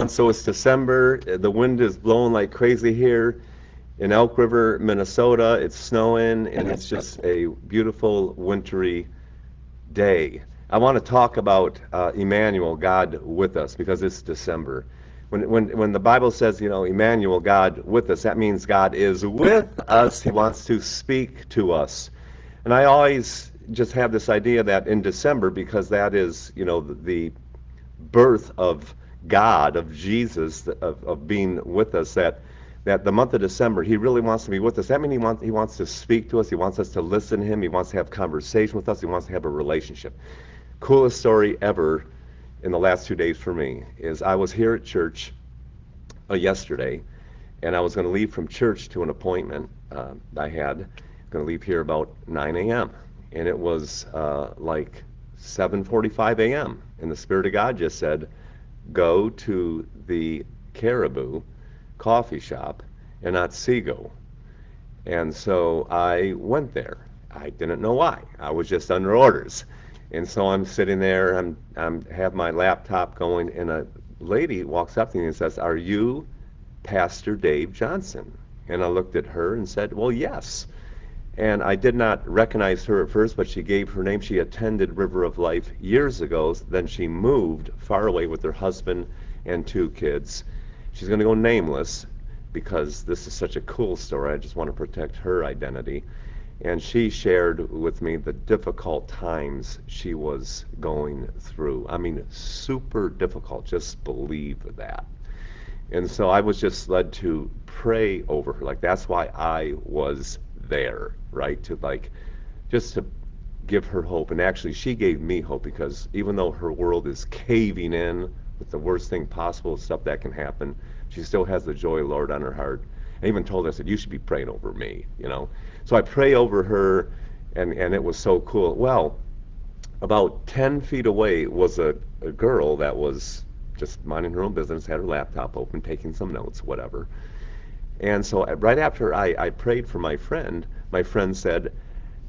on. So it's December. The wind is blowing like crazy here in Elk River, Minnesota. It's snowing, and it's just a beautiful wintry day. I want to talk about Emmanuel, God with us, because it's December. When the Bible says, Emmanuel, God with us, that means God is with us. He wants to speak to us. And I always just have this idea that in December, because that is, the birth of God, of Jesus, of being with us, that the month of December, he really wants to be with us. That means he wants to speak to us. He wants us to listen to him. He wants to have conversation with us. He wants to have a relationship. Coolest story ever in the last 2 days for me is I was here at church yesterday, and I was going to leave from church to an appointment I had. Going to leave here about 9 a.m. And it was like 7:45 a.m. And the Spirit of God just said, go to the Caribou coffee shop in Otsego. And so I went there. I didn't know why. I was just under orders. And so I'm sitting there, I'm have my laptop going, and a lady walks up to me and says, "Are you Pastor Dave Johnson?" And I looked at her and said, "Well, yes." And I did not recognize her at first, but she gave her name. She attended River of Life years ago. Then she moved far away with her husband and 2 kids. She's going to go nameless because this is such a cool story. I just want to protect her identity. And she shared with me the difficult times she was going through. I mean, super difficult. Just believe that. And so I was just led to pray over her. Like, that's why I was there, right? Just to give her hope. And actually, she gave me hope, because even though her world is caving in with the worst thing possible, stuff that can happen, she still has the joy of the Lord on her heart. I even told her, I said, you should be praying over me. So I pray over her, and it was so cool. Well, about 10 feet away was a girl that was just minding her own business, had her laptop open, taking some notes, whatever. And so right after I prayed for my friend said,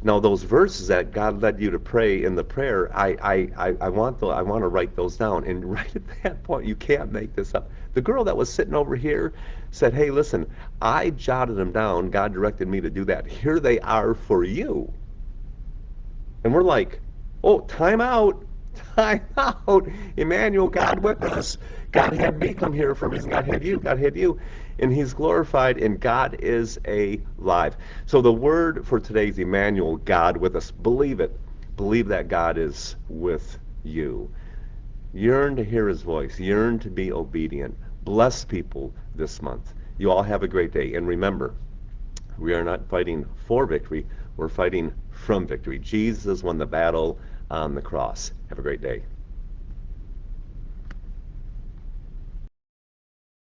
now those verses that God led you to pray in the prayer, I want to write those down. And right at that point, you can't make this up. The girl that was sitting over here said, hey, listen, I jotted them down. God directed me to do that. Here they are for you. And we're like, oh, time out. Time out. Emmanuel, God with us. God had me come here for a reason. God had you. God had you. And he's glorified, and God is alive. So the word for today is Emmanuel, God with us. Believe it. Believe that God is with you. Yearn to hear his voice. Yearn to be obedient. Bless people this month. You all have a great day. And remember, we are not fighting for victory. We're fighting from victory. Jesus won the battle on the cross. Have a great day.